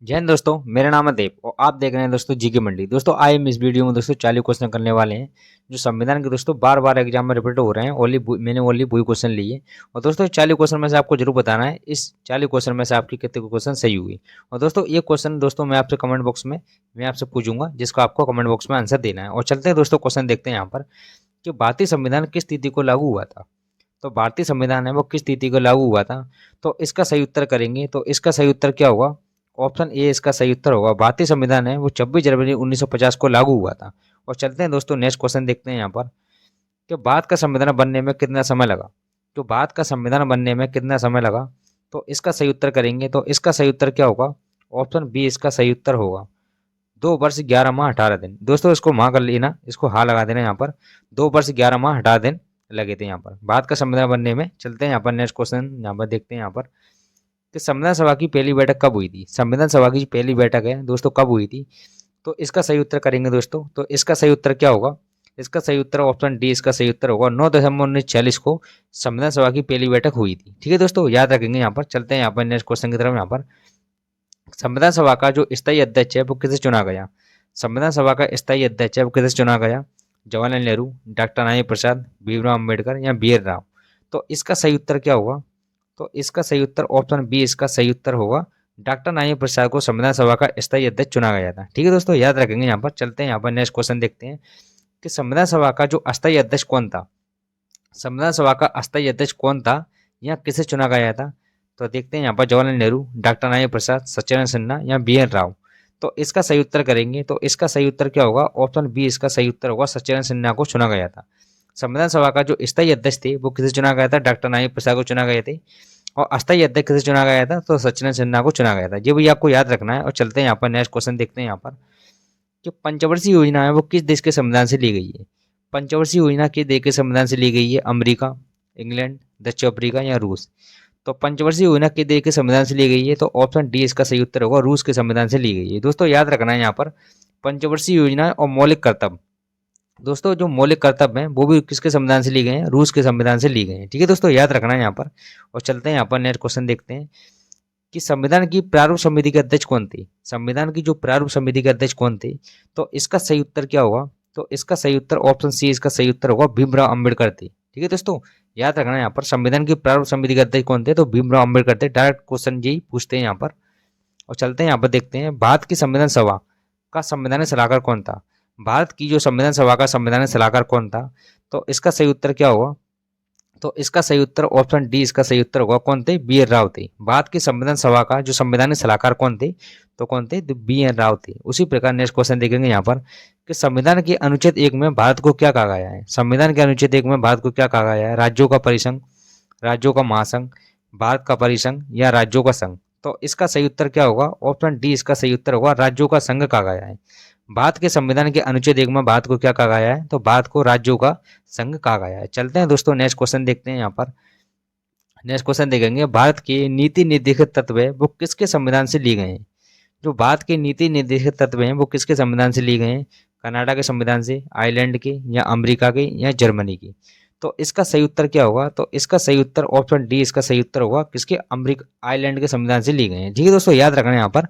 जय हिंद दोस्तों, मेरा नाम है देव और आप देख रहे हैं दोस्तों जीके मंडी। दोस्तों आए हम इस वीडियो में दोस्तों 40 क्वेश्चन करने वाले हैं जो संविधान के दोस्तों बार बार एग्जाम में रिपीट हो रहे हैं। मैंने ओनली वही क्वेश्चन लिए और दोस्तों 40 क्वेश्चन में से आपको जरूर बताना है इस 40 क्वेश्चन में से आपकी कितने क्वेश्चन सही हुई। और दोस्तों ये क्वेश्चन दोस्तों मैं आपसे कमेंट बॉक्स में मैं आपसे पूछूंगा, जिसको आपको कमेंट बॉक्स में आंसर देना है। और चलते हैं दोस्तों क्वेश्चन देखते हैं यहाँ पर कि भारतीय संविधान किस तिथि को लागू हुआ था। तो भारतीय संविधान है वो किस तिथि को लागू हुआ था, तो इसका सही उत्तर करेंगे। तो इसका सही उत्तर क्या होगा? ऑप्शन ए इसका सही उत्तर होगा। भारतीय संविधान है वो 26 जनवरी 1950 को लागू हुआ था। और चलते हैं दोस्तों नेक्स्ट क्वेश्चन देखते हैं यहाँ पर कि भारत का संविधान बनने में कितना समय लगा। तो भारत का संविधान बनने में कितना समय लगा, तो इसका सही उत्तर करेंगे। तो इसका सही उत्तर क्या होगा? ऑप्शन बी इसका सही उत्तर होगा 2 वर्ष 11 माह 18 दिन। दोस्तों इसको माह कर लेना, इसको हाँ लगा देना यहाँ पर। 2 वर्ष 11 माह 18 दिन लगे थे यहाँ पर भारत का संविधान बनने में। चलते हैं यहाँ पर नेक्स्ट क्वेश्चन यहाँ पर देखते हैं यहाँ पर कि संविधान सभा की पहली बैठक कब हुई थी। संविधान सभा की पहली बैठक है दोस्तों कब हुई थी, तो इसका सही उत्तर करेंगे दोस्तों। तो इसका सही उत्तर क्या होगा? इसका सही उत्तर ऑप्शन डी इसका सही उत्तर होगा 9 दिसंबर 1946 को संविधान सभा की पहली बैठक हुई थी। ठीक है दोस्तों, याद रखेंगे यहाँ पर। चलते हैं यहाँ पर नेक्स्ट क्वेश्चन की तरफ। यहाँ पर संविधान सभा का जो स्थायी अध्यक्ष है वो किसे चुना गया। संविधान सभा का स्थायी अध्यक्ष है वो किसे चुना गया? जवाहरलाल नेहरू, डॉक्टर नारायण प्रसाद, भीमराव अम्बेडकर या बी आर राव। तो इसका सही उत्तर क्या होगा? तो इसका सही उत्तर ऑप्शन बी इसका सही उत्तर होगा डॉक्टर नारायण प्रसाद को संविधान सभा का स्थायी अध्यक्ष चुना गया था। ठीक है दोस्तों, याद रखेंगे यहाँ पर। चलते हैं यहाँ पर नेक्स्ट क्वेश्चन देखते हैं कि संविधान सभा का जो अस्थायी अध्यक्ष कौन था। संविधान सभा का अस्थायी अध्यक्ष कौन था या किसे चुना गया था? तो देखते हैं यहाँ पर जवाहरलाल नेहरू, डॉक्टर नारायण प्रसाद, सच्चिदानंद सिन्हा या बी एन राव। तो इसका सही उत्तर करेंगे। तो इसका सही उत्तर क्या होगा? ऑप्शन बी इसका सही उत्तर होगा सच्चिदानंद सिन्हा को चुना गया था। संविधान सभा का जो स्थायी अध्यक्ष थे वो किसे चुना गया था? डॉक्टर नारायण प्रसाद को चुना गए थे। और अस्थायी अध्यक्ष किसे चुना गया था? तो सच्चिदानंद सिन्हा को चुना गया था। ये भी आपको याद रखना है। और चलते हैं यहाँ पर नेक्स्ट क्वेश्चन देखते हैं यहाँ पर कि पंचवर्षीय योजना है वो किस देश के संविधान से ली गई है। पंचवर्षीय योजना किस देश के संविधान से ली गई है? अमेरिका, इंग्लैंड, दक्षिण अफ्रीका या रूस। तो पंचवर्षीय योजना किस देश के संविधान से ली गई है? तो ऑप्शन डी इसका सही उत्तर होगा रूस के संविधान से ली गई है। दोस्तों याद रखना है यहाँ पर पंचवर्षीय योजना और मौलिक कर्तव्य। दोस्तों जो मौलिक कर्तव्य हैं वो भी किसके संविधान से लिए गए हैं? रूस के संविधान से लिए गए हैं। ठीक है दोस्तों, याद रखना है यहाँ पर। और चलते हैं यहाँ पर नेक्स्ट क्वेश्चन देखते हैं कि संविधान की प्रारूप समिति के अध्यक्ष कौन थे। संविधान की जो प्रारूप समिति के अध्यक्ष कौन थे, तो इसका सही उत्तर क्या होगा? तो इसका सही उत्तर ऑप्शन सी इसका सही उत्तर होगा भीमराव अम्बेडकर थे। ठीक है दोस्तों, याद रखना है यहाँ पर संविधान की प्रारूप समिति के अध्यक्ष कौन थे, तो भीमराव अम्बेडकर थे। डायरेक्ट क्वेश्चन यही पूछते हैं यहाँ पर। और चलते हैं यहाँ पर देखते हैं भारत की संविधान सभा का संवैधानिक सलाहकार कौन था। भारत की जो संविधान सभा का संवैधानिक सलाहकार कौन था, तो इसका सही उत्तर क्या होगा? तो इसका सही उत्तर ऑप्शन डी इसका सही उत्तर होगा कौन थे? बी एन राव थे। भारत की संविधान सभा का जो संवैधानिक सलाहकार कौन थे, तो कौन थे? तो बी एन राव थे। उसी प्रकार नेक्स्ट क्वेश्चन देखेंगे यहाँ पर कि संविधान के अनुच्छेद 1 में भारत को क्या कहा गया है। संविधान के अनुच्छेद 1 में भारत को क्या कहा गया है? राज्यों का परिसंघ, राज्यों का महासंघ, भारत का परिसंघ या राज्यों का संघ। तो इसका सही उत्तर क्या होगा? ऑप्शन डी इसका सही उत्तर होगा राज्यों का संघ कहा गया है। भारत के संविधान के अनुच्छेद 1 में भारत को क्या कहा गया है? तो भारत को राज्यों का संघ कहा गया है। चलते हैं दोस्तों नेक्स्ट क्वेश्चन देखते हैं यहाँ पर। नेक्स्ट क्वेश्चन देखेंगे भारत के नीति निर्देशक तत्व है वो किसके संविधान से लिए गए हैं। जो भारत के नीति निर्देशक तत्व हैं वो किसके संविधान से लिए गए हैं? कनाडा के संविधान से, आयरलैंड के या अमेरिका के या जर्मनी के। तो इसका सही उत्तर क्या होगा? तो इसका सही उत्तर ऑप्शन डी इसका सही उत्तर होगा किसके? अमेरिका, आयरलैंड के संविधान से लिए गए हैं। ठीक है दोस्तों, याद रखना है यहाँ पर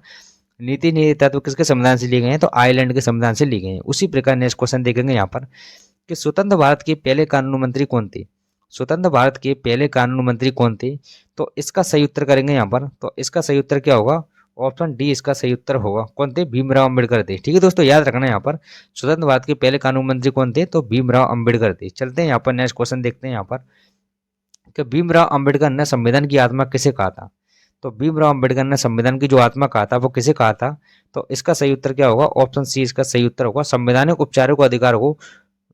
नीति निहित तत्व किसके संविधान से लिए गए हैं, तो आयरलैंड के संविधान से लिए गए हैं। उसी प्रकार नेक्स्ट क्वेश्चन देखेंगे यहाँ पर कि स्वतंत्र भारत के पहले कानून मंत्री कौन थे। स्वतंत्र भारत के पहले कानून मंत्री कौन थे, तो इसका सही उत्तर करेंगे यहाँ पर। तो इसका सही उत्तर क्या होगा? ऑप्शन डी इसका सही उत्तर होगा कौन थे? भीमराव अम्बेडकर थे। ठीक है दोस्तों, याद रखना है यहाँ पर स्वतंत्र भारत के पहले कानून मंत्री कौन थे, तो भीमराव अम्बेडकर थे। चलते हैं यहाँ पर नेक्स्ट क्वेश्चन देखते हैं यहाँ पर कि भीमराव अम्बेडकर ने संविधान की आत्मा किसे कहा था। तो भीमराव अम्बेडकर ने संविधान की जो आत्मा कहा था वो किसे कहा था, तो इसका सही उत्तर क्या होगा? ऑप्शन सी इसका सही उत्तर होगा संवैधानिक उपचारों को अधिकार को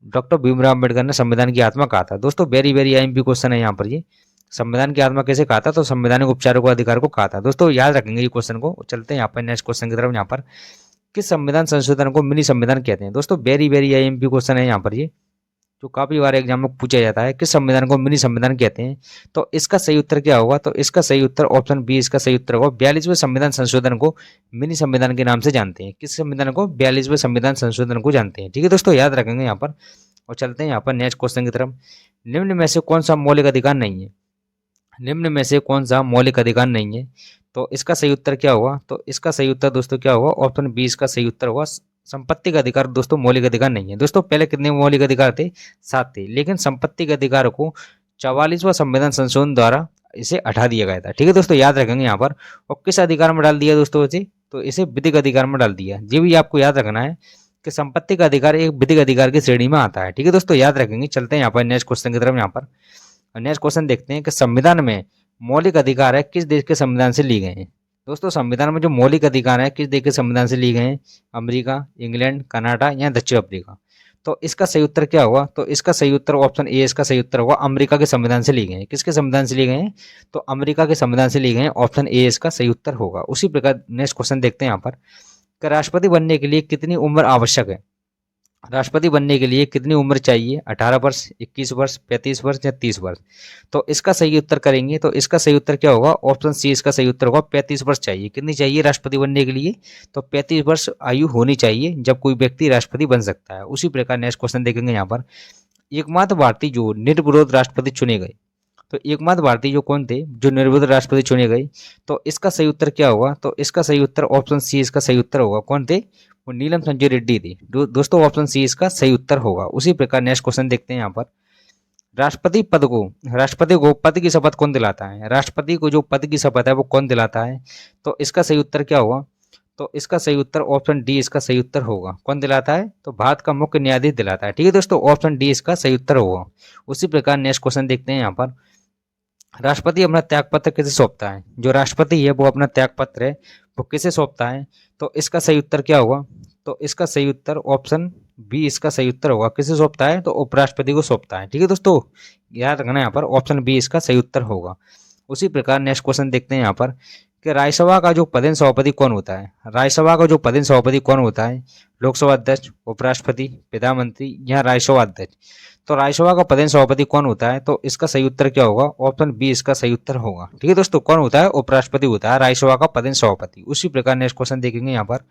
डॉक्टर भीमराव अम्बेडकर ने संविधान की आत्मा कहा था। दोस्तों वेरी वेरी आईएमपी क्वेश्चन है यहाँ पर। ये संविधान की आत्मा कैसे कहा था, तो संवैधानिक उपचारों को अधिकार को कहा था। दोस्तों याद रखेंगे ये क्वेश्चन को। चलते हैं यहाँ पर नेक्स्ट क्वेश्चन की तरफ। यहाँ पर किस संविधान संशोधन को मिनी संविधान कहते हैं। दोस्तों वेरी वेरी आईएमपी क्वेश्चन है यहाँ पर, ये जो काफी बार एग्जाम में पूछा जाता है किस संविधान को मिनी संविधान कहते हैं। तो इसका सही उत्तर क्या होगा? तो इसका सही उत्तर ऑप्शन बी इसका सही उत्तर होगा 42वें संविधान संशोधन को मिनी संविधान के नाम से जानते हैं। किस संविधान को? 42वें संविधान संशोधन को जानते हैं। ठीक है दोस्तों, याद रखेंगे यहाँ पर। और चलते हैं यहाँ पर नेक्स्ट क्वेश्चन की तरफ। निम्न में से कौन सा मौलिक अधिकार नहीं है। निम्न में से कौन सा मौलिक अधिकार नहीं है, तो इसका सही उत्तर क्या होगा? तो इसका सही उत्तर दोस्तों क्या होगा? ऑप्शन बी इसका सही उत्तर होगा। संपत्ति का अधिकार दोस्तों मौलिक अधिकार नहीं है। दोस्तों पहले कितने मौलिक अधिकार थे? 7 थे, लेकिन संपत्ति के अधिकार को 44वां संविधान संशोधन द्वारा इसे हटा दिया गया था। ठीक है दोस्तों, याद रखेंगे यहाँ पर। और किस अधिकार में डाल दिया दोस्तों इसे? तो इसे विधिक अधिकार में डाल दिया। ये भी आपको याद रखना है कि संपत्ति का अधिकार एक विधिक अधिकार की श्रेणी में आता है। ठीक है दोस्तों, याद रखेंगे। चलते हैं यहाँ पर नेक्स्ट क्वेश्चन की तरफ। यहाँ पर नेक्स्ट क्वेश्चन देखते हैं कि संविधान में मौलिक अधिकार है किस देश के संविधान से लिए गए हैं? दोस्तों संविधान में जो मौलिक अधिकार है किस देश के संविधान से लिए गए हैं? अमेरिका, इंग्लैंड, कनाडा या दक्षिण अफ्रीका? तो इसका सही उत्तर क्या होगा? तो इसका सही उत्तर ऑप्शन ए इसका सही उत्तर होगा। अमेरिका के संविधान से लिए गए हैं। किसके संविधान से लिए गए हैं? तो अमेरिका के संविधान से लिए गए हैं। ऑप्शन ए इसका सही उत्तर होगा। उसी प्रकार नेक्स्ट क्वेश्चन देखते हैं यहाँ पर कि राष्ट्रपति बनने के लिए कितनी उम्र आवश्यक है? राष्ट्रपति बनने के लिए कितनी उम्र चाहिए? 18 वर्ष, 21 वर्ष, 35 वर्ष या 30 वर्ष? तो इसका सही उत्तर करेंगे तो इसका सही उत्तर क्या होगा? ऑप्शन सी इसका सही उत्तर होगा। 35 वर्ष चाहिए। कितनी चाहिए राष्ट्रपति बनने के लिए? तो 35 वर्ष आयु होनी चाहिए जब कोई व्यक्ति राष्ट्रपति बन सकता है। उसी प्रकार नेक्स्ट क्वेश्चन देखेंगे यहाँ पर। एकमात्र भारतीय जो निर्विरोध राष्ट्रपति चुने गए, तो एकमात्र भारतीय जो कौन थे जो निर्विरोध राष्ट्रपति चुने गए? तो इसका सही उत्तर क्या होगा? तो इसका सही उत्तर ऑप्शन सी इसका सही उत्तर होगा। कौन थे? वो नीलम संजय रेड्डी थी। दोस्तों ऑप्शन सी इसका सही उत्तर होगा। उसी प्रकार नेक्स्ट क्वेश्चन देखते हैं यहाँ पर। राष्ट्रपति को पद की शपथ कौन दिलाता है? राष्ट्रपति को जो पद की शपथ है वो कौन दिलाता है? तो इसका सही उत्तर क्या होगा? तो इसका सही उत्तर ऑप्शन डी इसका सही उत्तर होगा। कौन दिलाता है? तो भारत का मुख्य न्यायाधीश दिलाता है। ठीक है दोस्तों, ऑप्शन डी इसका सही उत्तर होगा। उसी प्रकार नेक्स्ट क्वेश्चन देखते हैं यहाँ पर। राष्ट्रपति अपना त्यागपत्र किसे सौंपता है? जो राष्ट्रपति है वो अपना त्यागपत्र है वो किसे सौंपता है? तो इसका सही उत्तर क्या होगा? तो इसका सही उत्तर ऑप्शन बी इसका सही उत्तर होगा। किसे सौंपता है? तो उपराष्ट्रपति को सौंपता है। ठीक है दोस्तों, याद रखना यहाँ पर ऑप्शन बी इसका सही उत्तर होगा। उसी प्रकार नेक्स्ट क्वेश्चन देखते हैं यहाँ पर कि राज्यसभा का जो पदेन सभापति कौन होता है? राज्यसभा का जो पदेन सभापति कौन होता है? लोकसभा अध्यक्ष, उपराष्ट्रपति, प्रधानमंत्री या राज्यसभा अध्यक्ष? तो राज्यसभा का पदेन सभापति कौन होता है? तो इसका सही उत्तर क्या होगा? ऑप्शन बी इसका सही उत्तर होगा। ठीक है दोस्तों, कौन होता है? उपराष्ट्रपति होता है राज्यसभा का पदेन सभापति। उसी प्रकार नेक्स्ट क्वेश्चन देखेंगे यहाँ पर।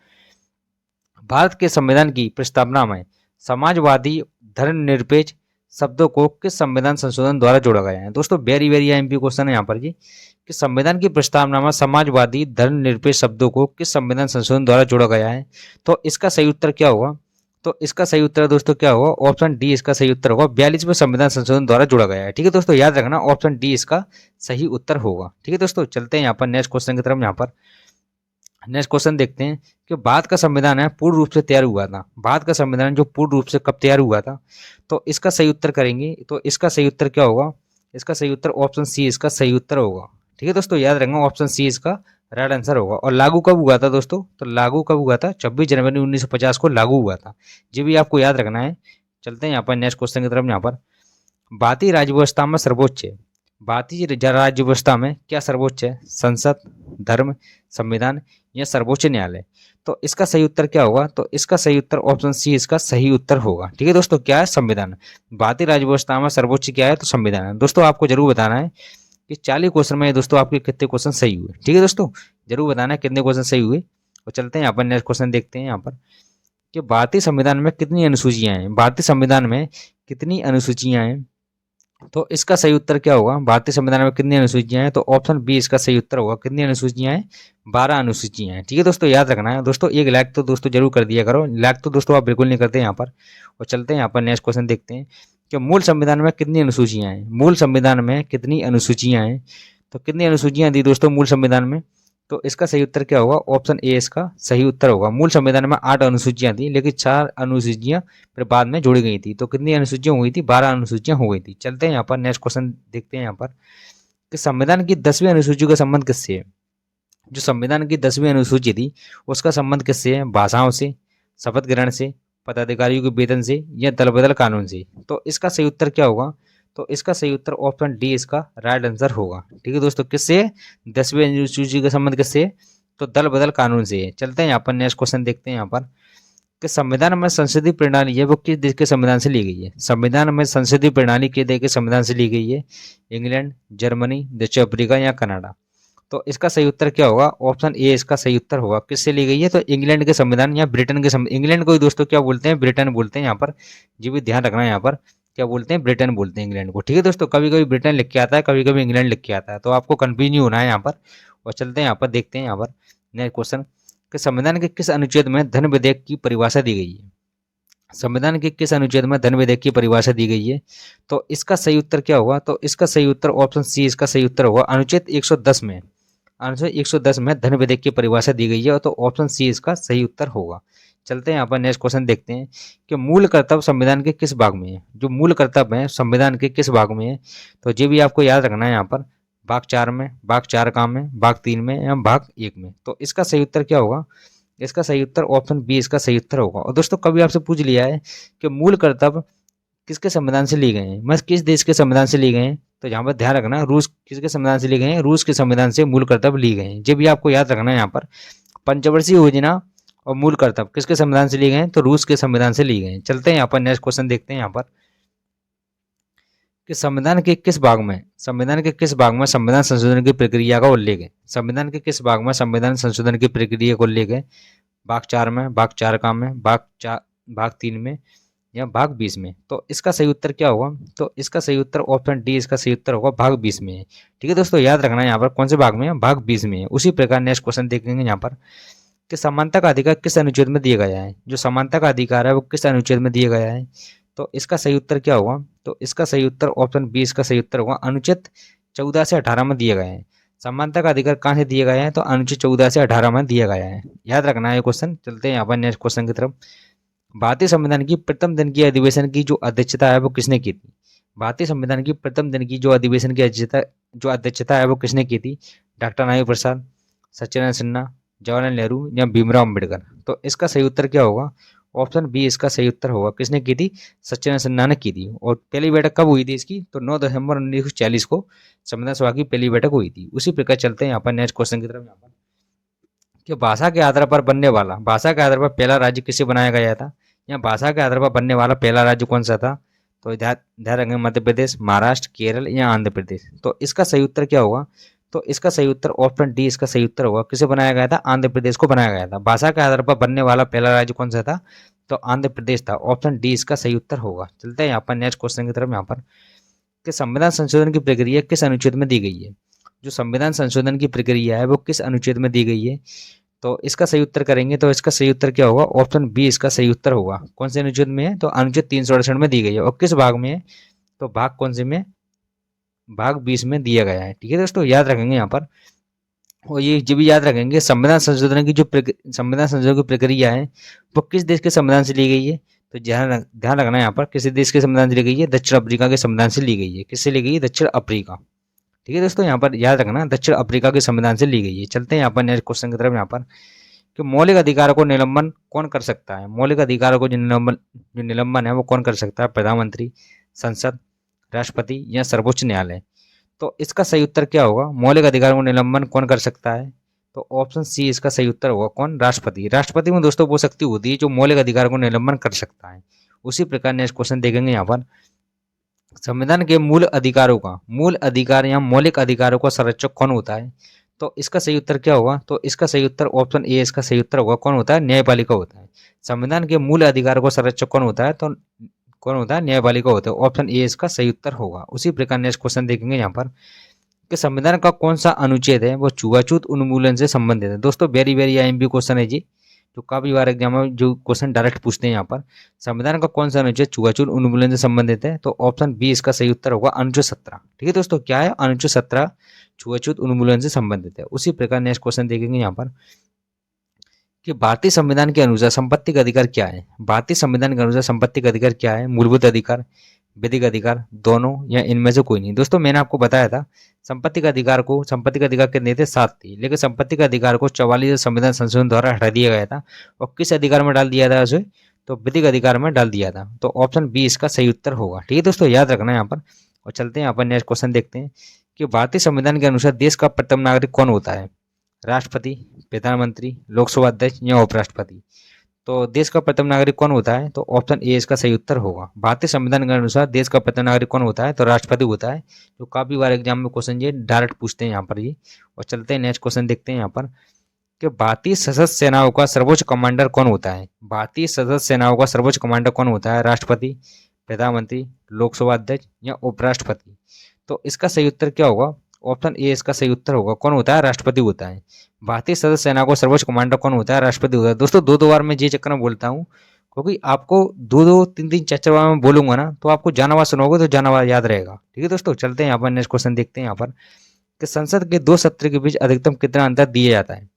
भारत के संविधान की प्रस्तावना में समाजवादी धर्मनिरपेक्ष शब्दों को किस संविधान संशोधन द्वारा जोड़ा गया है? दोस्तों वेरी वेरी एमपी क्वेश्चन है यहाँ पर जी कि संविधान की प्रस्तावना में समाजवादी धर्मनिरपेक्ष शब्दों को किस संविधान संशोधन द्वारा जोड़ा गया है? तो इसका सही उत्तर क्या होगा? तो इसका सही उत्तर दोस्तों क्या होगा? ऑप्शन डी इसका सही उत्तर होगा। 42वें संविधान संशोधन द्वारा जोड़ा गया है। ठीक है दोस्तों, याद रखना ऑप्शन डी इसका सही उत्तर होगा। ठीक है दोस्तों, चलते हैं यहाँ पर नेक्स्ट क्वेश्चन की तरफ। यहाँ पर नेक्स्ट क्वेश्चन देखते हैं कि भारत का संविधान है पूर्ण रूप से तैयार हुआ था। भारत का संविधान जो पूर्ण रूप से कब तैयार हुआ था? तो इसका सही उत्तर करेंगे तो इसका सही उत्तर क्या होगा? इसका सही उत्तर ऑप्शन सी इसका सही उत्तर होगा। ठीक है दोस्तों, याद रखना ऑप्शन सी इसका राइट आंसर होगा। और लागू कब हुआ था दोस्तों? तो लागू कब हुआ था? 26 जनवरी 1950 को लागू हुआ था। ये भी आपको याद रखना है। चलते हैं यहाँ पर नेक्स्ट क्वेश्चन की तरफ। यहाँ पर भारतीय राज्य व्यवस्था में सर्वोच्च है। भारतीय राज्य व्यवस्था में क्या सर्वोच्च है? संसद, धर्म, संविधान या सर्वोच्च न्यायालय? तो इसका सही उत्तर क्या होगा? तो इसका सही उत्तर ऑप्शन सी इसका सही उत्तर होगा। ठीक है दोस्तों, क्या है? संविधान। भारतीय राज्य व्यवस्था में सर्वोच्च क्या है? तो संविधान है। दोस्तों आपको जरूर बताना है कि 40 क्वेश्चन में दोस्तों आपके कितने क्वेश्चन सही हुए। ठीक है दोस्तों, जरूर बताना है कितने क्वेश्चन सही हुए। और चलते हैं यहाँ पर नेक्स्ट क्वेश्चन देखते हैं यहाँ पर कि भारतीय संविधान में कितनी अनुसूचियां हैं? भारतीय संविधान में कितनी अनुसूचियां हैं? तो इसका सही उत्तर क्या होगा? भारतीय संविधान में कितनी अनुसूचियां हैं? तो ऑप्शन बी इसका सही उत्तर होगा। कितनी अनुसूचियां हैं? 12 अनुसूचियां हैं। ठीक है दोस्तों, याद रखना है। दोस्तों एक लाइक तो दोस्तों जरूर कर दिया करो। लाइक तो दोस्तों आप बिल्कुल नहीं करते यहाँ पर। और चलते हैं यहाँ पर नेक्स्ट क्वेश्चन देखते हैं कि मूल संविधान में कितनी अनुसूचियां हैं? मूल संविधान में कितनी अनुसूचियां हैं? तो कितनी अनुसूचियां दी दोस्तों मूल संविधान में? तो इसका सही उत्तर क्या होगा? ऑप्शन ए इसका सही उत्तर होगा। मूल संविधान में 8 अनुसूचियां थी, लेकिन 4 अनुसूचियां फिर बाद में जोड़ी गई थी। तो कितनी अनुसूचियां हुई थी? 12 अनुसूचियां हो गई थी। चलते हैं यहाँ पर नेक्स्ट क्वेश्चन देखते हैं यहाँ पर कि संविधान की 10वीं अनुसूची का संबंध किससे है? जो संविधान की 10वीं अनुसूची थी उसका संबंध किससे है? भाषाओं से, शपथ ग्रहण से, पदाधिकारियों के वेतन से या दल बदल कानून से? तो इसका सही उत्तर क्या होगा? तो इसका सही उत्तर ऑप्शन डी इसका राइट आंसर होगा। ठीक है दोस्तों, किससे? 10वीं अनुसूची का संबंध किससे? तो दल बदल कानून से। चलते हैं यहाँ पर नेक्स्ट क्वेश्चन देखते हैं यहाँ पर कि संविधान में संसदीय प्रणाली है वो किस देश के संविधान से ली गई है? संविधान में संसदीय प्रणाली किस देश के संविधान से ली गई है? इंग्लैंड, जर्मनी, दक्षिण अफ्रीका या कनाडा? तो इसका सही उत्तर क्या होगा? ऑप्शन ए इसका सही उत्तर होगा। किससे ली गई है? तो इंग्लैंड के संविधान या ब्रिटेन के संविधान। इंग्लैंड को ही दोस्तों क्या बोलते हैं? ब्रिटेन बोलते हैं यहाँ पर। जी भी ध्यान रखना है यहाँ पर, क्या बोलते हैं? ब्रिटेन बोलते हैं इंग्लैंड को। ठीक है दोस्तों, कभी कभी ब्रिटेन लिख के आता है, कभी कभी इंग्लैंड लिख के आता है, तो आपको कंफ्यूज नहीं होना है यहाँ पर। और चलते हैं यहाँ पर, देखते हैं यहाँ पर नेक्स्ट क्वेश्चन कि संविधान के किस अनुच्छेद में धन विधेयक की परिभाषा दी गई है। संविधान के किस अनुच्छेद में धन विधेयक की परिभाषा दी गई है, तो इसका सही उत्तर क्या होगा, तो इसका सही उत्तर ऑप्शन सी इसका सही उत्तर होगा। अनुच्छेद 110 में, अनुच्छेद 110 में धन विधेयक की परिभाषा दी गई है, तो ऑप्शन सी इसका सही उत्तर होगा। चलते हैं यहाँ पर नेक्स्ट क्वेश्चन देखते हैं कि मूल कर्तव्य संविधान के किस भाग में है। जो मूल कर्तव्य है संविधान के किस भाग में है, तो ये भी आपको याद रखना है यहाँ पर, भाग 4 में, भाग 4 का में, भाग 3 में या भाग 1 में। तो इसका सही उत्तर क्या होगा, इसका सही उत्तर ऑप्शन बी इसका सही उत्तर होगा। और दोस्तों कभी आपसे पूछ लिया है कि मूल कर्तव्य किसके संविधान से लिए गए हैं, मतलब किस देश के संविधान से लिए गए हैं, तो यहाँ पर ध्यान रखना रूस किसके संविधान से लिए गए हैं, रूस के संविधान से मूल कर्तव्य लिए गए हैं। ये भी आपको याद रखना है यहाँ पर, पंचवर्षीय योजना और मूल कर्तव्य किसके संविधान से लिए गए हैं, तो रूस के संविधान से लिए गए हैं। चलते हैं यहाँ पर नेक्स्ट क्वेश्चन देखते हैं यहाँ पर कि संविधान के किस भाग में, संविधान के किस भाग में संविधान संशोधन की प्रक्रिया का उल्लेख है। संविधान के किस भाग में संविधान संशोधन की प्रक्रिया का उल्लेख है, भाग 4 में, भाग 4 का में, भाग 3 में या भाग 20 में। तो इसका सही उत्तर क्या होगा, तो इसका सही उत्तर ऑप्शन डी इसका सही उत्तर होगा, भाग 20 में है। ठीक है दोस्तों, याद रखना है यहाँ पर कौन से भाग में है, भाग 20 में है। उसी प्रकार नेक्स्ट क्वेश्चन देखेंगे यहाँ पर कि समानता का अधिकार किस अनुच्छेद में दिया गया है। जो समानता का अधिकार है वो किस अनुच्छेद में दिया गया है, तो इसका सही उत्तर क्या होगा, तो इसका सही उत्तर ऑप्शन बी इसका सही उत्तर होगा, अनुच्छेद 14 से 18 में दिया गया है। समानता का अधिकार कहाँ से दिया गया है, तो अनुच्छेद 14 से 18 में दिया गया है। याद रखना है क्वेश्चन। चलते हैं यहाँ पर नेक्स्ट क्वेश्चन की तरफ। भारतीय संविधान की प्रथम दिन की अधिवेशन की जो अध्यक्षता है वो किसने की थी। भारतीय संविधान की प्रथम दिन की जो अधिवेशन की अध्यक्षता है वो किसने की थी, डॉक्टर नारायण प्रसाद, सत्येंद्र सिन्हा, जवाहरलाल नेहरू या भीमराव अम्बेडकर। तो इसका सही उत्तर क्या होगा, ऑप्शन बी इसका सही उत्तर होगा। किसने की थी, सत्येंद्र सिन्हा ने की थी। और पहली बैठक कब हुई थी इसकी, तो 9 दिसंबर 1940 को संविधान सभा की पहली बैठक हुई थी। उसी प्रकार चलते हैं यहाँ पर नेक्स्ट क्वेश्चन की तरफ। यहाँ पर कि भाषा के आधार पर बनने वाला, भाषा के आधार पर पहला राज्य किसे बनाया गया था, या भाषा के आधार पर बनने वाला पहला राज्य कौन सा था, तो ध्यान रखेंगे मध्य प्रदेश, महाराष्ट्र, केरल या आंध्र प्रदेश। तो इसका सही उत्तर क्या होगा, तो इसका सही उत्तर ऑप्शन डी इसका सही उत्तर होगा। किसे बनाया गया था, आंध्र प्रदेश को बनाया गया था। भाषा के आधार पर बनने वाला पहला राज्य कौन सा था, तो आंध्र प्रदेश था। ऑप्शन डी इसका सही उत्तर होगा। चलते हैं यहाँ पर नेक्स्ट क्वेश्चन की तरफ। यहाँ पर कि संविधान संशोधन की प्रक्रिया किस अनुच्छेद में दी गई है। जो संविधान संशोधन की प्रक्रिया है वो किस अनुच्छेद में दी गई है, तो इसका सही उत्तर करेंगे तो इसका सही उत्तर क्या होगा, ऑप्शन बी इसका सही उत्तर होगा। कौन से अनुच्छेद में है, तो अनुच्छेद 368 में दी गई है। और किस भाग में है, तो भाग कौन से में, भाग 20 में दिया गया है। ठीक है दोस्तों, याद रखेंगे यहाँ पर। और ये भी याद रखेंगे संविधान संशोधन की जो संविधान संशोधन की प्रक्रिया है वो किस देश के संविधान से ली गई है, तो ध्यान रखना है यहाँ पर, किसी देश के संविधान से ली गई है, दक्षिण अफ्रीका के संविधान से ली गई है। किससे ली गई है, दक्षिण अफ्रीका। ठीक है दोस्तों, यहाँ पर याद रखना दक्षिण अफ्रीका के संविधान से ली गई है। चलते हैं यहाँ पर नेक्स्ट क्वेश्चन की तरफ। यहाँ पर कि मौलिक अधिकारों को निलंबन कौन कर सकता है। मौलिक अधिकारों को जो निलंबन है वो कौन कर सकता है, प्रधानमंत्री, संसद, राष्ट्रपति या सर्वोच्च न्यायालय। तो इसका सही उत्तर क्या होगा, मौलिक अधिकारों को निलंबन कौन कर सकता है, तो ऑप्शन सी इसका सही उत्तर होगा, कौन, राष्ट्रपति। राष्ट्रपति में दोस्तों वो शक्ति होती है जो मौलिक अधिकारों को निलंबन कर सकता है। उसी प्रकार नेक्स्ट क्वेश्चन देखेंगे यहाँ पर, संविधान के मूल अधिकारों का, मूल अधिकार या मौलिक अधिकारों का संरक्षक कौन होता है, तो इसका सही उत्तर क्या होगा, तो इसका सही उत्तर ऑप्शन ए इसका सही उत्तर होगा, कौन होता है, न्यायपालिका होता है। संविधान के मूल अधिकारों का संरक्षक कौन होता है, तो कौन होता है, न्यायपालिका होता है। ऑप्शन ए इसका सही उत्तर होगा। उसी प्रकार नेक्स्ट क्वेश्चन देखेंगे यहाँ पर कि संविधान का कौन सा अनुच्छेद है वो छुआछूत उन्मूलन से संबंधित है। दोस्तों वेरी वेरी आईएमपी क्वेश्चन है जी, जो काफी बार एग्जाम में जो क्वेश्चन डायरेक्ट पूछते हैं यहाँ पर, संविधान का कौन सा अनुच्छेद छुआछूत उन्मूलन से संबंधित है, तो ऑप्शन बी इसका सही उत्तर होगा, अनुच्छेद 17। ठीक है दोस्तों, क्या है, अनुच्छेद 17 छुआछूत उन्मूलन से संबंधित है। उसी प्रकार नेक्स्ट क्वेश्चन देखेंगे यहाँ पर कि भारतीय संविधान के अनुसार संपत्ति का अधिकार क्या है। भारतीय संविधान के अनुसार संपत्ति का अधिकार क्या है, मूलभूत अधिकार, विधिक अधिकार, दोनों या इनमें से कोई नहीं। दोस्तों मैंने आपको बताया था संपत्ति का अधिकार कितने थे, 7 थे, लेकिन संपत्ति का अधिकार को 44 संविधान संशोधन द्वारा हटा दिया गया था। और किस अधिकार में डाल दिया था उसे, तो विधिक अधिकार में डाल दिया था। तो ऑप्शन बी इसका सही उत्तर होगा। ठीक है दोस्तों, याद रखना है यहाँ पर। और चलते हैं यहाँ पर नेक्स्ट क्वेश्चन देखते हैं कि भारतीय संविधान के अनुसार देश का प्रथम नागरिक कौन होता है, राष्ट्रपति, प्रधानमंत्री, लोकसभा अध्यक्ष या उपराष्ट्रपति। तो देश का प्रथम नागरिक कौन होता है, तो ऑप्शन ए इसका सही उत्तर होगा। भारतीय संविधान के अनुसार देश का प्रथम नागरिक कौन होता है, तो राष्ट्रपति होता है। तो काफी बार एग्जाम में क्वेश्चन ये डायरेक्ट पूछते हैं यहाँ पर ये। और चलते हैं नेक्स्ट क्वेश्चन देखते हैं यहाँ पर कि भारतीय सशस्त्र सेनाओं का सर्वोच्च कमांडर कौन होता है। भारतीय सशस्त्र सेनाओं का सर्वोच्च कमांडर कौन होता है, राष्ट्रपति, प्रधानमंत्री, लोकसभा अध्यक्ष या उपराष्ट्रपति। तो इसका सही उत्तर क्या होगा, ऑप्शन ए इसका सही उत्तर होगा। कौन होता है? राष्ट्रपति होता है। भारतीय सशस्त्र सेना को सर्वोच्च कमांडर कौन होता है? राष्ट्रपति होता है। दोस्तों दो दो बार मैं ये चक्कर में बोलता हूँ क्योंकि आपको दो दो तीन तीन चार चार बार मैं बोलूंगा ना तो आपको जानवर सुनोगे तो जानवर याद रहेगा। ठीक है दोस्तों, चलते हैं यहाँ पर नेक्स्ट क्वेश्चन देखते हैं यहाँ पर कि संसद के दो सत्र के बीच अधिकतम कितना अंतर दिया जाता है?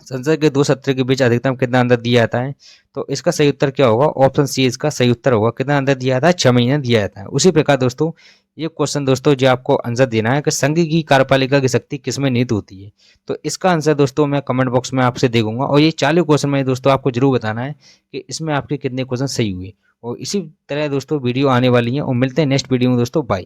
संसद के दो सत्र के बीच अधिकतम कितना अंतर दिया जाता है? तो इसका सही उत्तर क्या होगा? ऑप्शन सी इसका सही उत्तर होगा। कितना अंतर दिया जाता है? 6 महीने दिया जाता है। उसी प्रकार दोस्तों ये क्वेश्चन दोस्तों जो आपको आंसर देना है कि संघ की कार्यपालिका की शक्ति किसमें निहित होती है, तो इसका आंसर दोस्तों मैं कमेंट बॉक्स में आपसे दे दूंगा। और ये 40 क्वेश्चन में दोस्तों आपको जरूर बताना है कि इसमें आपके कितने क्वेश्चन सही हुए। और इसी तरह दोस्तों वीडियो आने वाली है और मिलते हैं नेक्स्ट वीडियो में दोस्तों। बाय।